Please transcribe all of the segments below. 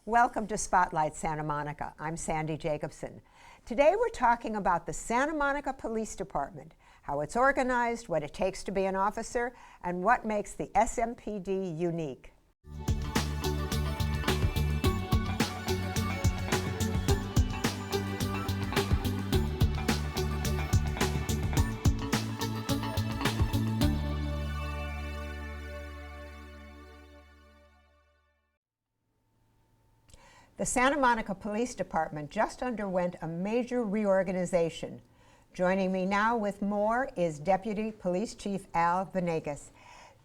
Welcome to Spotlight Santa Monica. I'm Sandy Jacobson. Today we're talking about the Santa Monica Police Department, how it's organized, what it takes to be an officer, and what makes the SMPD unique. The Santa Monica Police Department just underwent a major reorganization. Joining me now with more is Deputy Police Chief Al Venegas.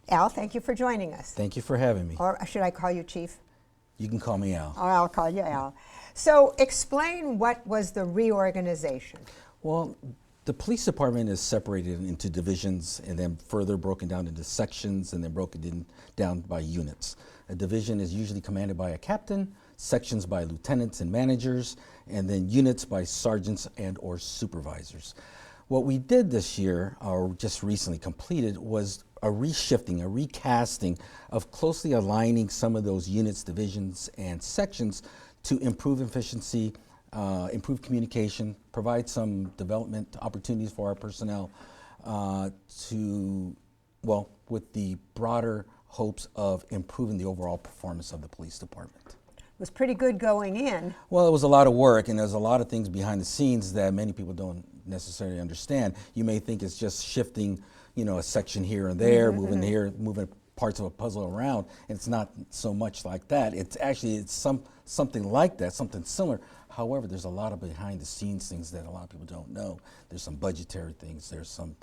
Al, thank you for joining us. Thank you for having me. Or should I call you Chief? You can call me Al. Or I'll call you Al. So explain what was the reorganization. Well, the police department is separated into divisions and then further broken down into sections and then broken down by units. A division is usually commanded by a captain, sections by lieutenants and managers, and then units by sergeants and or supervisors. What we did this year, or just recently completed, was a reshifting, a recasting of closely aligning some of those units, divisions, and sections to improve efficiency, improve communication, provide some development opportunities for our personnel with the broader hopes of improving the overall performance of the police department. Was pretty good going in. Well, it was a lot of work, and there's a lot of things behind the scenes that many people don't necessarily understand. You may think it's just shifting, a section here and there, moving parts of a puzzle around, and it's not so much like that. It's something like that, something similar. However, there's a lot of behind the scenes things that a lot of people don't know. There's some budgetary things, there's some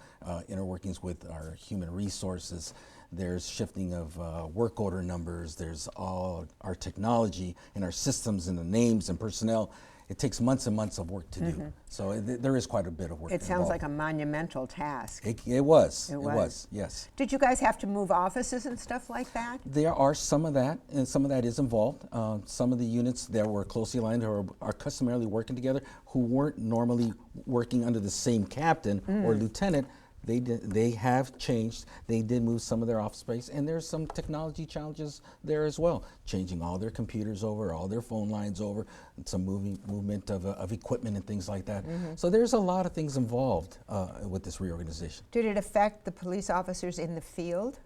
inner workings with our human resources, there's shifting of work order numbers, there's all our technology and our systems and the names and personnel. It takes months and months of work to do. So there is quite a bit of work It sounds like a monumental task. It was, yes. Did you guys have to move offices and stuff like that? There are some of that, and some of that is involved. Some of the units that were closely aligned or are customarily working together, who weren't normally working under the same captain or lieutenant, they have changed. They did move some of their office space, and there's some technology challenges there as well. Changing all their computers over, all their phone lines over, and some movement of equipment and things like that. So there's a lot of things involved with this reorganization. Did it affect the police officers in the field?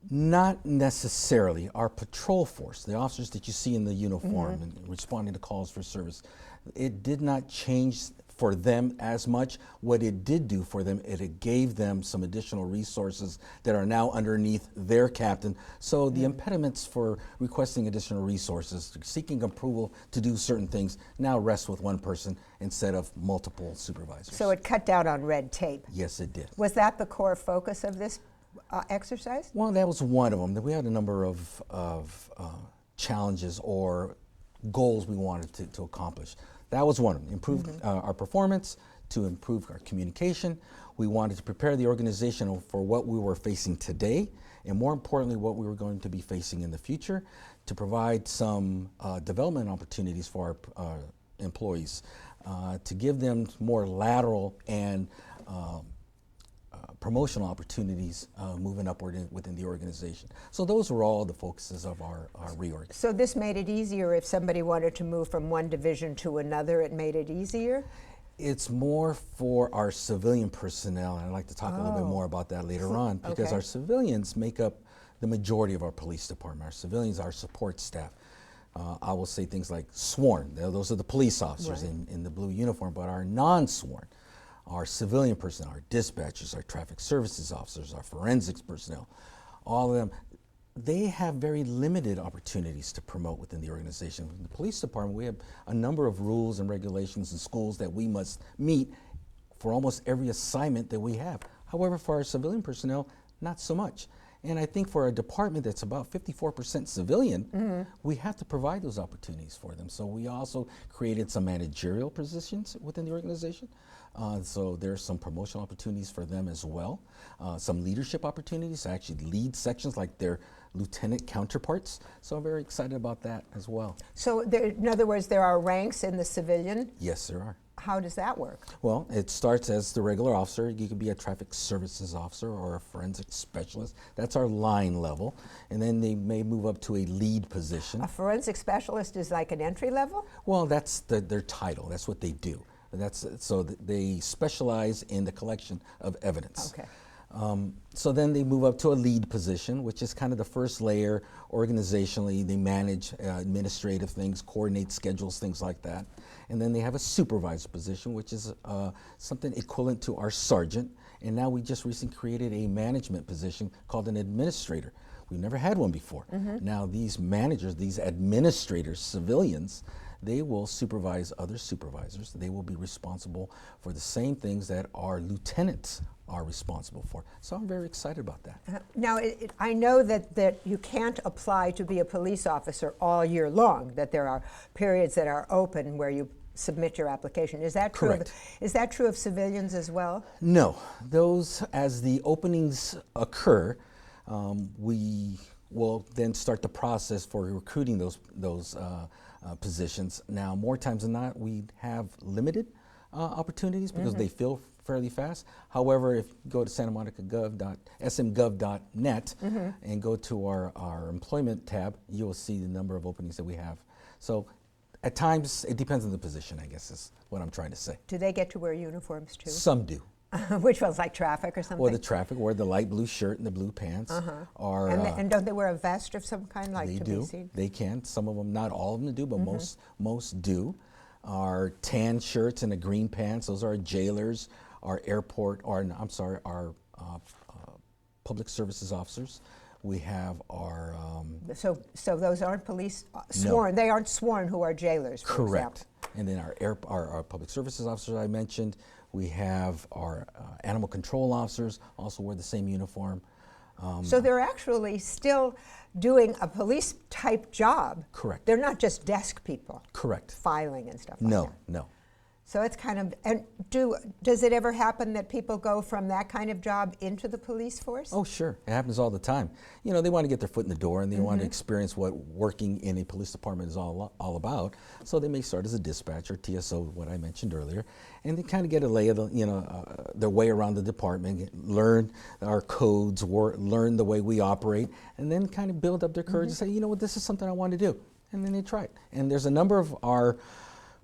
Not necessarily. Our patrol force, the officers that you see in the uniform and responding to calls for service, it did not change for them as much. What it did do for them, it gave them some additional resources that are now underneath their captain. So the impediments for requesting additional resources, seeking approval to do certain things, now rest with one person instead of multiple supervisors. So it cut down on red tape. Yes, it did. Was that the core focus of this exercise? Well, that was one of them. We had a number of challenges or goals we wanted to accomplish. That was one of them. Improve our performance, to improve our communication. We wanted to prepare the organization for what we were facing today, and more importantly, what we were going to be facing in the future, to provide some development opportunities for our employees, to give them more lateral and promotional opportunities moving upward within the organization. So those were all the focuses of our reorg. So this made it easier if somebody wanted to move from one division to another, it made it easier? It's more for our civilian personnel, and I'd like to talk a little bit more about that later on, because our civilians make up the majority of our police department. Our civilians, our support staff. I will say things like sworn, those are the police officers in the blue uniform, but our non-sworn, our civilian personnel, our dispatchers, our traffic services officers, our forensics personnel, all of them, they have very limited opportunities to promote within the organization. In the police department, we have a number of rules and regulations and schools that we must meet for almost every assignment that we have. However, for our civilian personnel, not so much. And I think for a department that's about 54% civilian, we have to provide those opportunities for them. So we also created some managerial positions within the organization. So there's some promotional opportunities for them as well. Some leadership opportunities to actually lead sections, like they're lieutenant counterparts. So I'm very excited about that as well. So in other words, there are ranks in the civilian? Yes, there are. How does that work? Well, it starts as the regular officer. You could be a traffic services officer or a forensic specialist. That's our line level. And then they may move up to a lead position. A forensic specialist is like an entry level? Well, that's their title. That's what they do. They specialize in the collection of evidence. Okay. So then they move up to a lead position, which is kind of the first layer. Organizationally, they manage administrative things, coordinate schedules, things like that. And then they have a supervisor position, which is something equivalent to our sergeant. And now we just recently created a management position called an administrator. We've never had one before. Now these managers, these administrators, civilians, they will supervise other supervisors. They will be responsible for the same things that our lieutenants are responsible for. So I'm very excited about that. Now, I know that you can't apply to be a police officer all year long, that there are periods that are open where you submit your application. Is that true? Correct. Is that true of civilians as well? No. Those, as the openings occur, we will then start the process for recruiting those positions. Now, more times than not, we have limited opportunities because they fill fairly fast. However, if you go to smgov.net and go to our employment tab, you'll see the number of openings that we have. So at times, it depends on the position, I guess is what I'm trying to say. Do they get to wear uniforms too? Some do. Which ones, like traffic or something? Or the traffic, wear the light blue shirt and the blue pants. And don't they wear a vest of some kind, like They to do. be seen? They can. Some of them, not all of them do, but most do. Our tan shirts and the green pants, those are our jailers, our our public services officers. We have our... So those aren't police sworn? No. They aren't sworn who are jailers, for Correct. example. And then our public services officers I mentioned. We have our animal control officers, also wear the same uniform. So they're actually still doing a police type job. Correct. They're not just desk people. Correct. Filing and stuff like that. No. So it's kind of, and does it ever happen that people go from that kind of job into the police force? Oh, sure. It happens all the time. You know, they want to get their foot in the door and they want to experience what working in a police department is all about. So they may start as a dispatcher, TSO, what I mentioned earlier, and they kind of get a lay of their way around the department, learn our codes, learn the way we operate, and then kind of build up their courage and say, you know what, this is something I want to do. And then they try it. And there's a number of our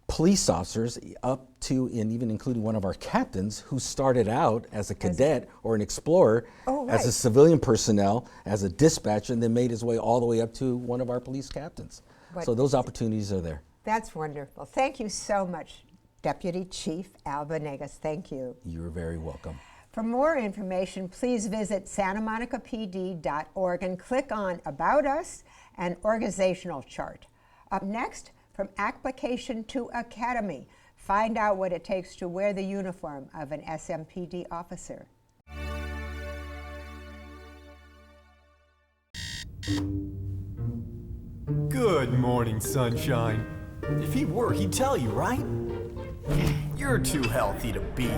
police officers up to and even including one of our captains who started out as a cadet or an explorer as a civilian personnel, as a dispatcher, and then made his way all the way up to one of our police captains. So those opportunities are there. That's wonderful. Thank you so much, Deputy Chief Al Venegas. Thank you. You're very welcome. For more information, please visit santamonicapd.org and click on About Us and Organizational Chart. Up next, from application to academy, find out what it takes to wear the uniform of an SMPD officer. Good morning, sunshine. If he were, he'd tell you, right? You're too healthy to be.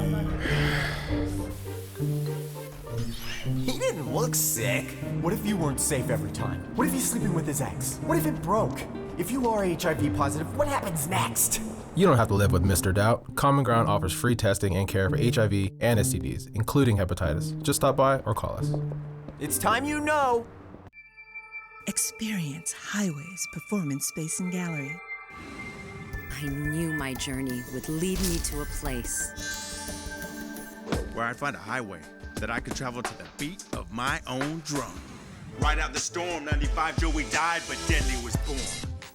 He didn't look sick. What if you weren't safe every time? What if he's sleeping with his ex? What if it broke? If you are HIV positive, what happens next? You don't have to live with Mr. Doubt. Common Ground offers free testing and care for HIV and STDs, including hepatitis. Just stop by or call us. It's time you know. Experience Highways Performance Space and Gallery. I knew my journey would lead me to a place where I'd find a highway that I could travel to the beat of my own drum. Ride out the storm, 95 Joey died, but Deadly was born.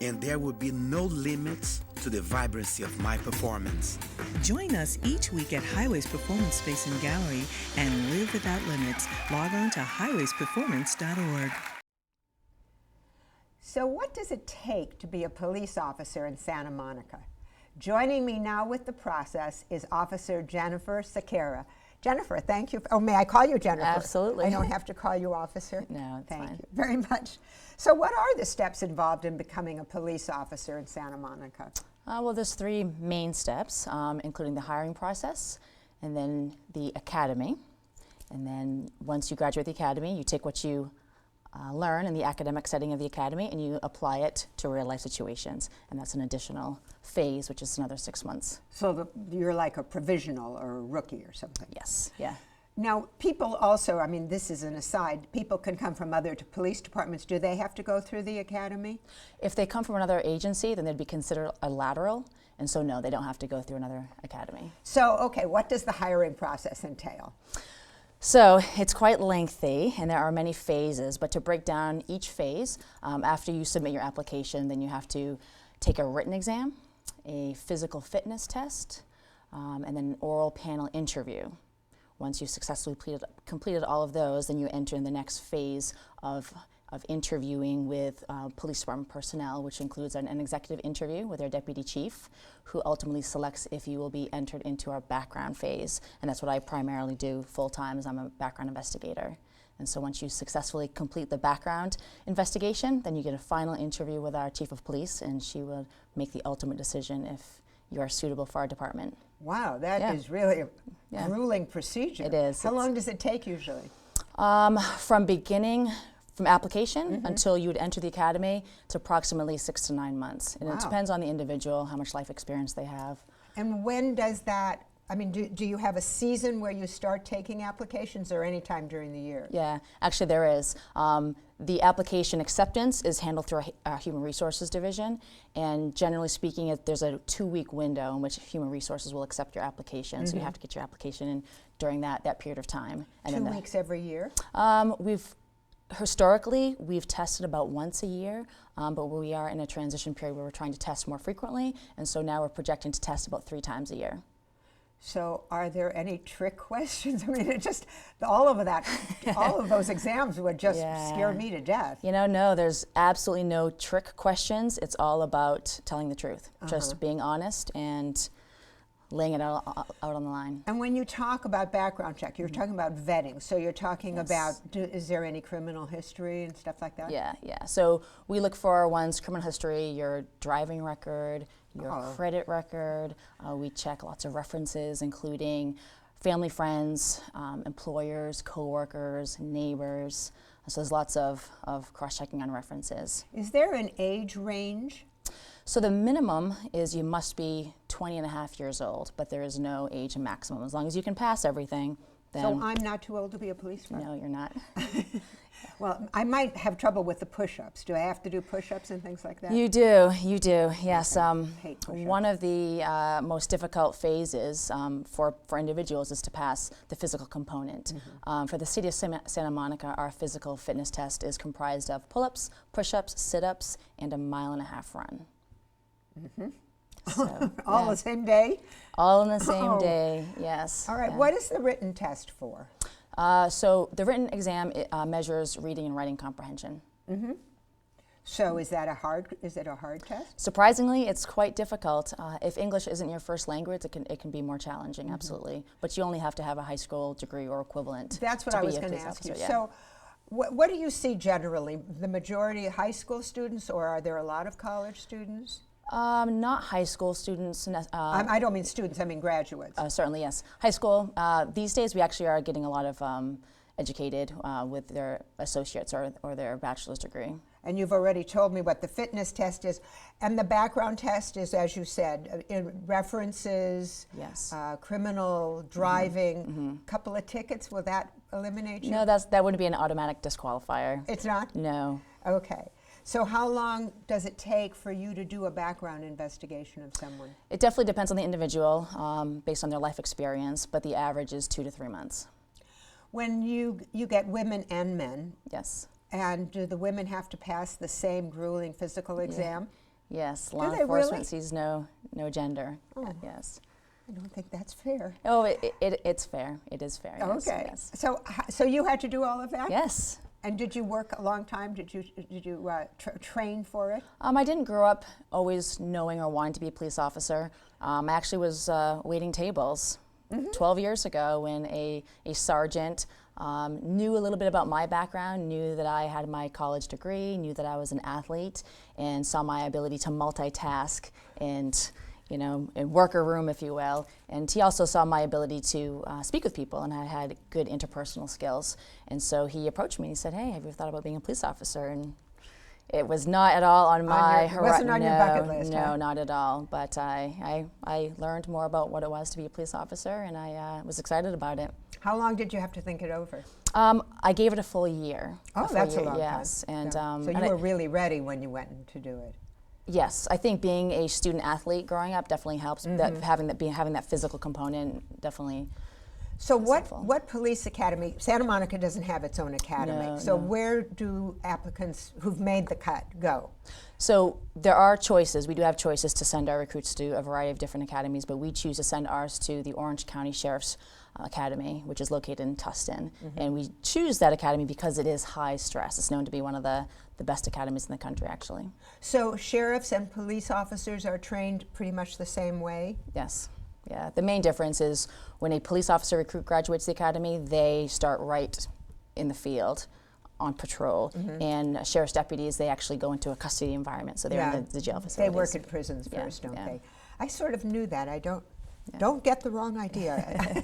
And there would be no limits to the vibrancy of my performance. Join us each week at Highways Performance Space and Gallery and live without limits. Log on to highwaysperformance.org. So what does it take to be a police officer in Santa Monica? Joining me now with the process is Officer Jennifer Sequeira. Jennifer, thank you. Oh, may I call you Jennifer? Absolutely. I don't have to call you officer? No, it's Thank fine. you very much. So what are the steps involved in becoming a police officer in Santa Monica? Well, there's three main steps, including the hiring process, and then the academy. And then once you graduate the academy, you take what you learn in the academic setting of the academy, and you apply it to real life situations. And that's an additional phase, which is another 6 months. So you're like a provisional or a rookie or something. Yes, yeah. Now, people also, I mean, this is an aside, people can come from other police departments. Do they have to go through the academy? If they come from another agency, then they'd be considered a lateral. And so, no, they don't have to go through another academy. So, okay, what does the hiring process entail? So it's quite lengthy, and there are many phases, but to break down each phase, after you submit your application, then you have to take a written exam, a physical fitness test, and then an oral panel interview. Once you've successfully completed all of those, then you enter in the next phase of interviewing with police department personnel, which includes an executive interview with our deputy chief, who ultimately selects if you will be entered into our background phase. And that's what I primarily do full-time, as I'm a background investigator. And so once you successfully complete the background investigation, then you get a final interview with our chief of police, and she will make the ultimate decision if you are suitable for our department. Wow, that is really a grueling procedure. It is. How long does it take usually? From application until you would enter the academy, it's approximately 6 to 9 months. And it depends on the individual, how much life experience they have. And when does that, I mean, do you have a season where you start taking applications, or any time during the year? Yeah, actually there is. The application acceptance is handled through our Human Resources Division, and generally speaking, there's a 2-week window in which Human Resources will accept your application, so you have to get your application in during that period of time. And 2 weeks every year? Historically, we've tested about once a year, but we are in a transition period where we're trying to test more frequently, and so now we're projecting to test about 3 times a year. So are there any trick questions? I mean, it just, all of that, all of those exams would just scare me to death. You know, no, there's absolutely no trick questions. It's all about telling the truth, just being honest and laying it out on the line. And when you talk about background check, you're talking about vetting. So you're talking about, is there any criminal history and stuff like that? Yeah. So we look for one's criminal history, your driving record, your credit record. We check lots of references, including family, friends, employers, coworkers, neighbors. So there's lots of cross-checking on references. Is there an age range? So the minimum is you must be 20 and a half years old, but there is no age maximum. As long as you can pass everything, then... So I'm not too old to be a policeman? No, you're not. Well, I might have trouble with the push-ups. Do I have to do push-ups and things like that? You do, yes. Hate push-ups. One of the most difficult phases for individuals is to pass the physical component. For the city of Santa Monica, our physical fitness test is comprised of pull-ups, push-ups, sit-ups, and a 1.5 mile run. So, all the same day? All in the same day, yes. All right, what is the written test for? So the written exam measures reading and writing comprehension. So is it a hard test? Surprisingly, it's quite difficult. If English isn't your first language, it can be more challenging, absolutely. But you only have to have a high school degree or equivalent. That's what I was going to ask you. Yeah. So what do you see generally? The majority of high school students, or are there a lot of college students? Not high school students. I don't mean students, I mean graduates. Certainly, yes. High school. These days, we actually are getting a lot of educated with their associates or their bachelor's degree. And you've already told me what the fitness test is. And the background test is, as you said, in references, yes. Criminal, driving, couple of tickets. Will that eliminate you? No, that wouldn't be an automatic disqualifier. It's not? No. Okay. So how long does it take for you to do a background investigation of someone? It definitely depends on the individual based on their life experience, but the average is 2 to 3 months. When you get women and men, yes. And do the women have to pass the same grueling physical exam? Yes, Do law they enforcement really? sees no gender. Oh. Yes. I don't think that's fair. Oh, it's fair. It is fair. Yes, Okay. Yes. So you had to do all of that? Yes. And did you work a long time? Did you train for it? I didn't grow up always knowing or wanting to be a police officer. I actually was waiting tables 12 years ago when a sergeant knew a little bit about my background, knew that I had my college degree, knew that I was an athlete, and saw my ability to multitask and you know, a worker room, if you will. And he also saw my ability to speak with people, and I had good interpersonal skills. And so he approached me and he said, "Hey, have you ever thought about being a police officer?" And it was not at all on my horizon. Wasn't on your bucket list, No, huh? not at all. But I learned more about what it was to be a police officer, and I was excited about it. How long did you have to think it over? I gave it a full year. Oh, that's a long time. Yes, and Yeah. So you were really ready when you went to do it. yes, I think being a student athlete growing up definitely helps. That having that physical component definitely. So helpful. what police academy? Santa Monica doesn't have its own academy. No, so no. where do applicants who've made the cut go? So there are choices. We do have choices to send our recruits to a variety of different academies, but we choose to send ours to the Orange County Sheriff's Academy, which is located in Tustin. And we choose that academy because it is high stress. It's known to be one of the best academies in the country, actually. So sheriffs and police officers are trained pretty much the same way? Yes. Yeah. The main difference is when a police officer recruit graduates the academy, they start right in the field on patrol. And sheriff's deputies, they actually go into a custody environment, so they're in the jail facilities. They work in prisons Yeah, first, don't yeah. they? I sort of knew that. I don't get the wrong idea.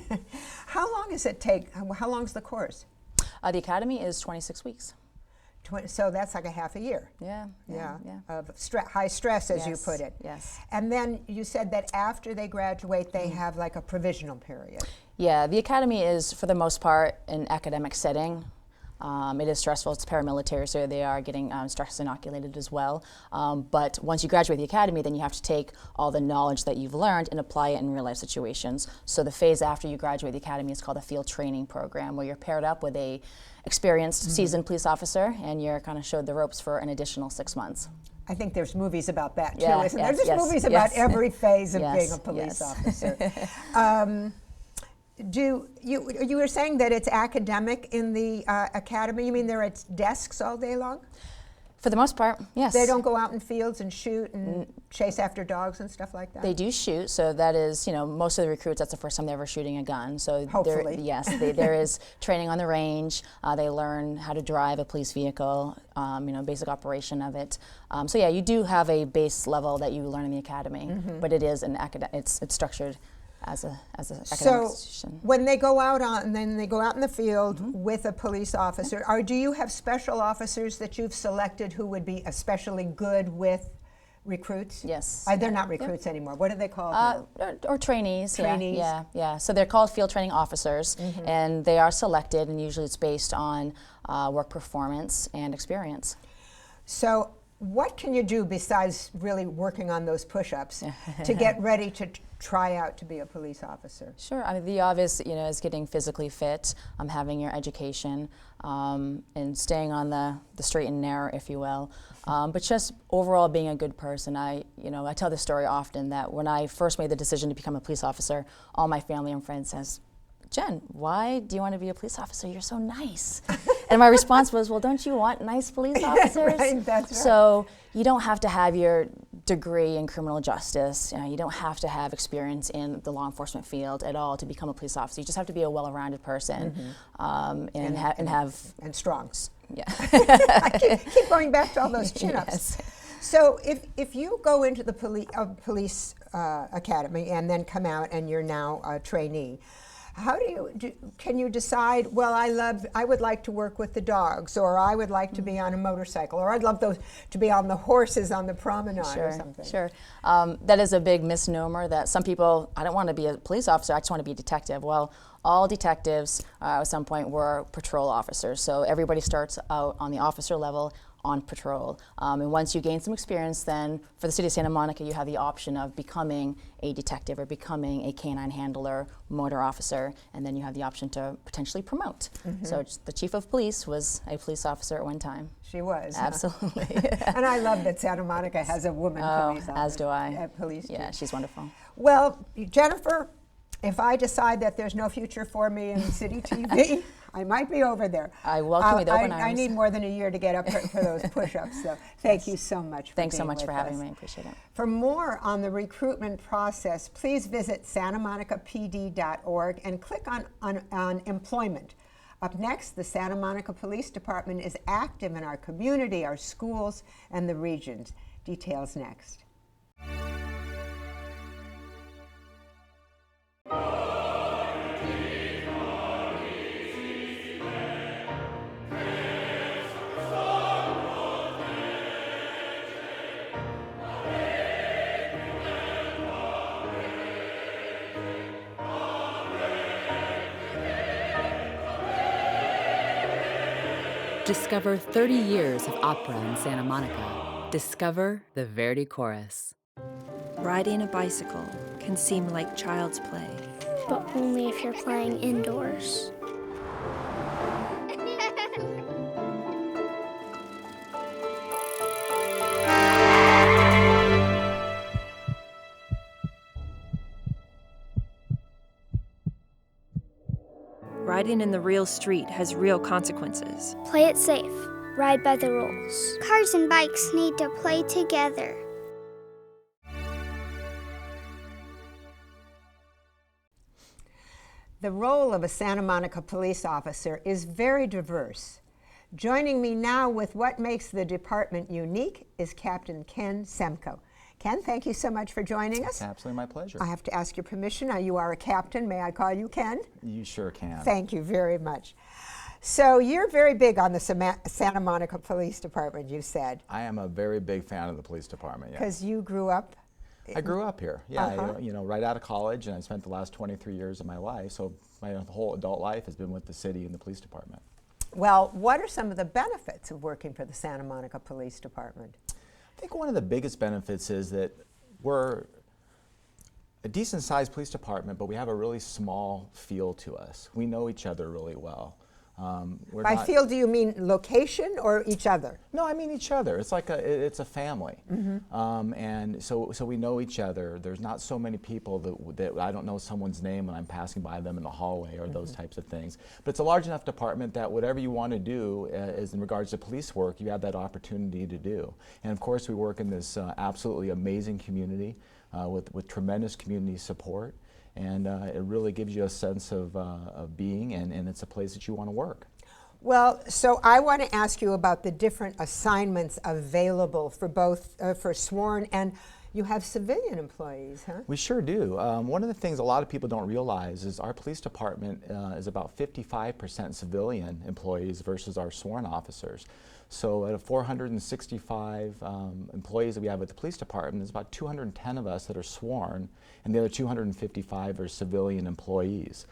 How long does it take? How long is the course? The academy is 26 weeks. So that's like a half a year. Yeah. Of high stress, as you Yes, put it. yes. And then you said that after they graduate, they have like a provisional period. Yeah, the academy is, for the most part, an academic setting. It is stressful. It's paramilitary, so they are getting stress inoculated as well. But once you graduate the academy, then you have to take all the knowledge that you've learned and apply it in real-life situations. So the phase after you graduate the academy is called a field training program, where you're paired up with a experienced, seasoned police officer, and you're kind of showed the ropes for an additional 6 months. I think there's movies about that too, Yeah, isn't there? yes, There's yes, movies about yes. every phase of Yes, being a police yes. officer. You were saying that it's academic in the academy? You mean they're at desks all day long? For the most part, yes. They don't go out in fields and shoot and chase after dogs and stuff like that? They do shoot, so that is, you know, most of the recruits, that's the first time they're ever shooting a gun. So Hopefully. There is training on the range. They learn how to drive a police vehicle, you know, basic operation of it. So yeah, you do have a base level that you learn in the academy, but it is an it's structured as an academic So institution. when they go out in the field with a police officer, do you have special officers that you've selected who would be especially good with recruits? Yes. They're not recruits anymore. What are they called now? Or trainees. Trainees. Yeah. So they're called field training officers, and they are selected, and usually it's based on work performance and experience. So what can you do besides really working on those push-ups to get ready to try out to be a police officer? Sure. I mean, the obvious, you know, is getting physically fit, having your education, and staying on the straight and narrow, if you will. But just overall being a good person. I tell this story often that when I first made the decision to become a police officer, all my family and friends says, "Jen, why do you want to be a police officer? You're so nice." And my response was, "Well, don't you want nice police officers?" Right, that's right. So you don't have to have your degree in criminal justice. You don't have to have experience in the law enforcement field at all to become a police officer. You just have to be a well-rounded person And strong. Yeah. I keep going back to all those chin-ups. Yes. So if you go into the police academy and then come out and you're now a trainee, how can you decide, well, I would like to work with the dogs, or I would like to be on a motorcycle, or I'd love to be on the horses on the promenade or something? Sure. That is a big misnomer that some people, I don't want to be a police officer, I just want to be a detective. Well, all detectives at some point were patrol officers. So everybody starts out on the officer level on patrol. And once you gain some experience, then for the city of Santa Monica, you have the option of becoming a detective or becoming a canine handler, motor officer, and then you have the option to potentially promote. So the chief of police was a police officer at one time. She was. Absolutely. And I love that Santa Monica has a woman police officer. As do I. At police Yeah, chief. she's wonderful. Well, Jennifer, if I decide that there's no future for me in city TV, I might be over there. I welcome you with open I arms. need more than a year to get up for those push-ups. So thank you so much for Thanks so being much with for having us. me. I appreciate it. For more on the recruitment process, please visit santamonicapd.org and click on employment. Up next, the Santa Monica Police Department is active in our community, our schools, and the regions. Details next. Discover 30 years of opera in Santa Monica. Discover the Verdi Chorus. Riding a bicycle can seem like child's play. But only if you're playing indoors. Riding in the real street has real consequences. Play it safe. Ride by the rules. Cars and bikes need to play together. The role of a Santa Monica police officer is very diverse. Joining me now with what makes the department unique is Captain Ken Semko. Ken, thank you so much for joining us. It's absolutely my pleasure. I have to ask your permission. Now, you are a captain. May I call you Ken? You sure can. Thank you very much. So you're very big on the Santa Monica Police Department, you said. I am a very big fan of the police department, yeah. Because you grew up? I grew up here, yeah. You know, right out of college, and I spent the last 23 years of my life, so my whole adult life has been with the city and the police department. Well, what are some of the benefits of working for the Santa Monica Police Department? I think one of the biggest benefits is that we're a decent-sized police department, but we have a really small feel to us. We know each other really well. By field, do you mean location or each other? No, I mean each other. It's like it's a family, and so we know each other. There's not so many people that I don't know someone's name when I'm passing by them in the hallway or those types of things. But it's a large enough department that whatever you want to do, is in regards to police work, you have that opportunity to do. And of course, we work in this absolutely amazing community with tremendous community support. And it really gives you a sense of being, and it's a place that you want to work. Well, so I want to ask you about the different assignments available for both for sworn and you have civilian employees, huh? We sure do. One of the things a lot of people don't realize is our police department is about 55% civilian employees versus our sworn officers. So out of 465 employees that we have at the police department, there's about 210 of us that are sworn, and the other 255 are civilian employees.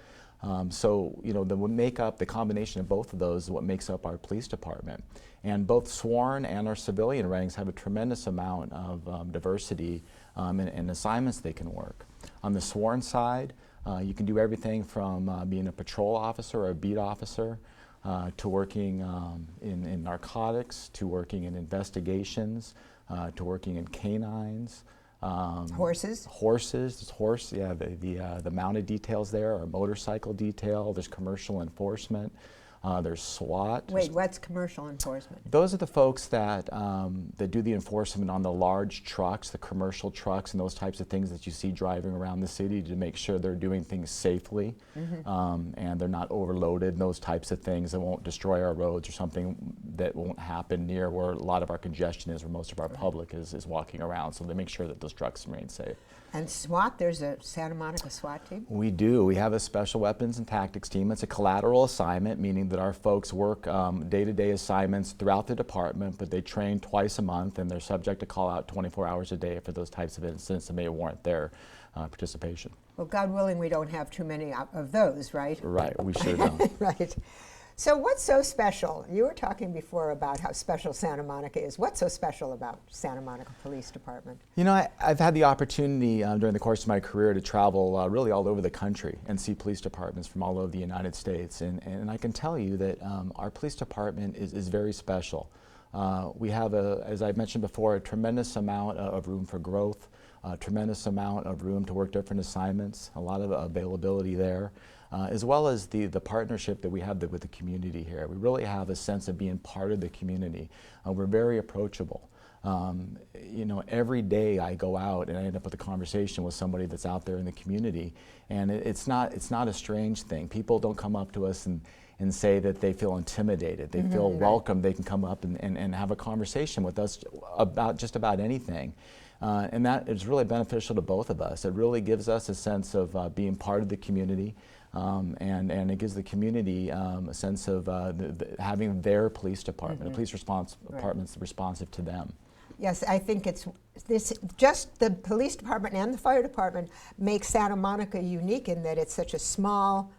So, you know, the combination of both of those is what makes up our police department. And both sworn and our civilian ranks have a tremendous amount of diversity and assignments they can work. On the sworn side, you can do everything from being a patrol officer or a beat officer, to working in narcotics, to working in investigations, to working in canines. Horses? Horses, the mounted details there, or motorcycle detail, there's commercial enforcement, there's SWAT. Wait, what's commercial enforcement? Those are the folks that do the enforcement on the large trucks, the commercial trucks, and those types of things that you see driving around the city to make sure they're doing things safely, and they're not overloaded, and those types of things that won't destroy our roads or something that won't happen near where a lot of our congestion is, where most of our public is walking around, so they make sure that those trucks remain safe. And SWAT, there's a Santa Monica SWAT team? We do. We have a special weapons and tactics team. It's a collateral assignment, meaning that our folks work day-to-day assignments throughout the department, but they train twice a month, and they're subject to call out 24 hours a day for those types of incidents that may warrant their participation. Well, God willing, we don't have too many of those, right? Right, we sure don't. Right. So what's so special? You were talking before about how special Santa Monica is. What's so special about Santa Monica Police Department? You know, I've had the opportunity during the course of my career to travel really all over the country and see police departments from all over the United States. And I can tell you that our police department is very special. We have, as I mentioned before, a tremendous amount of room for growth, a tremendous amount of room to work different assignments, a lot of availability there. As well as the partnership that we have with the community here. We really have a sense of being part of the community. We're very approachable. You know, every day I go out and I end up with a conversation with somebody that's out there in the community, and it's not a strange thing. People don't come up to us and say that they feel intimidated. They feel welcome. They can come up and have a conversation with us about just about anything. And that is really beneficial to both of us. It really gives us a sense of being part of the community. And it gives the community a sense of having their police department, a police department's responsive to them. Yes, I think it's just the police department and the fire department makes Santa Monica unique in that it's such a small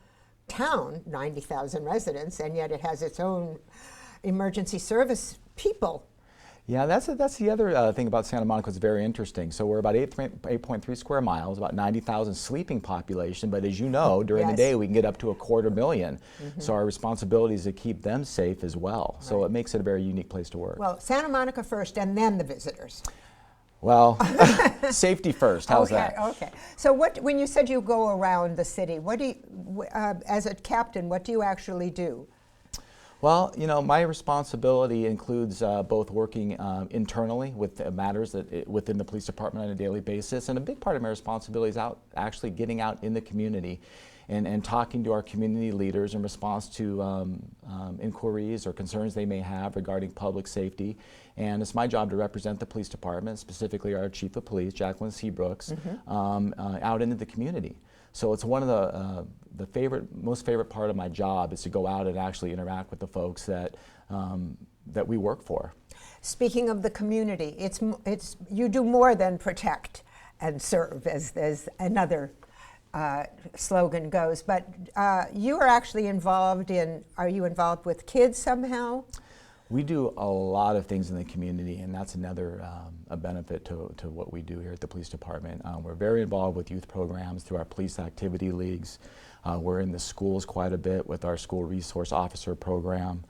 town, 90,000 residents, and yet it has its own emergency service people. Yeah, that's the other thing about Santa Monica that's very interesting. So we're about 8.3 square miles, about 90,000 sleeping population, but as you know, during the day we can get up to 250,000. So our responsibility is to keep them safe as well. So it makes it a very unique place to work. Well, Santa Monica first and then the visitors. Well, safety first, how's that? Okay. So when you said you go around the city, what do you, as a captain, what do you actually do? Well, you know, my responsibility includes both working internally with matters that within the police department on a daily basis, and a big part of my responsibility is actually getting out in the community and talking to our community leaders in response to inquiries or concerns they may have regarding public safety. And it's my job to represent the police department, specifically our Chief of Police, Jacqueline Seabrooks, out into the community. So it's one of the most favorite part of my job is to go out and actually interact with the folks that that we work for. Speaking of the community, you do more than protect and serve, as another slogan goes. But you are actually involved in. Are you involved with kids somehow? We do a lot of things in the community, and that's another a benefit to what we do here at the police department. We're very involved with youth programs through our police activity leagues. We're in the schools quite a bit with our school resource officer program.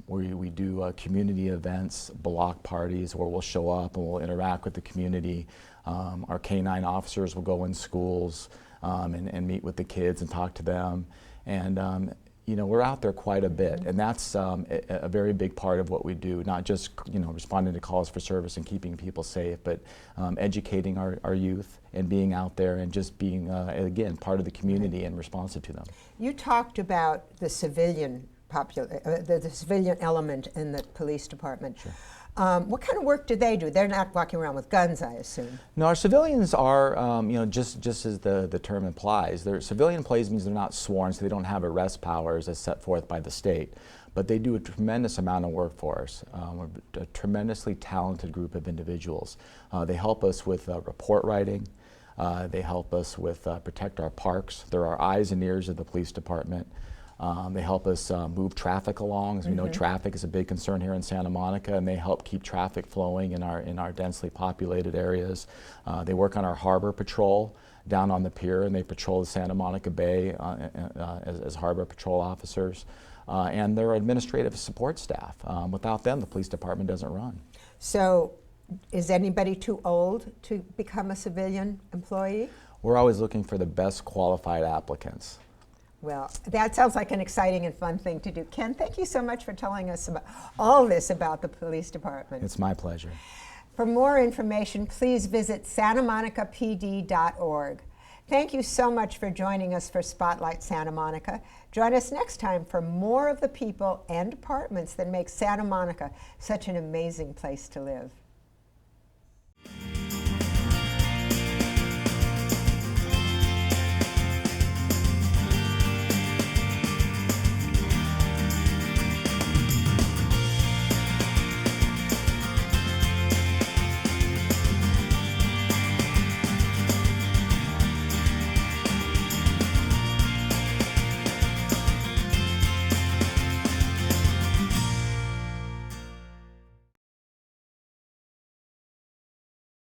We do community events, block parties, where we'll show up and we'll interact with the community. Our K-9 officers will go in schools and meet with the kids and talk to them. And you know, we're out there quite a bit, and that's a very big part of what we do, not just, you know, responding to calls for service and keeping people safe, but educating our youth and being out there and just being, again, part of the community and responsive to them. You talked about the civilian the civilian element in the police department. Sure. What kind of work do they do? They're not walking around with guns, I assume. No, our civilians are, you know, just as the term implies. Civilian employees means they're not sworn, so they don't have arrest powers as set forth by the state. But they do a tremendous amount of work for us. We're a tremendously talented group of individuals. They help us with report writing. They help us with protect our parks. They're our eyes and ears of the police department. They help us move traffic along. As we know, traffic is a big concern here in Santa Monica, and they help keep traffic flowing in our densely populated areas. They work on our harbor patrol down on the pier, and they patrol the Santa Monica Bay as harbor patrol officers. And they're administrative support staff. Without them, the police department doesn't run. So, is anybody too old to become a civilian employee? We're always looking for the best qualified applicants. Well, that sounds like an exciting and fun thing to do. Ken, thank you so much for telling us about all this about the police department. It's my pleasure. For more information, please visit santamonicapd.org. Thank you so much for joining us for Spotlight Santa Monica. Join us next time for more of the people and departments that make Santa Monica such an amazing place to live.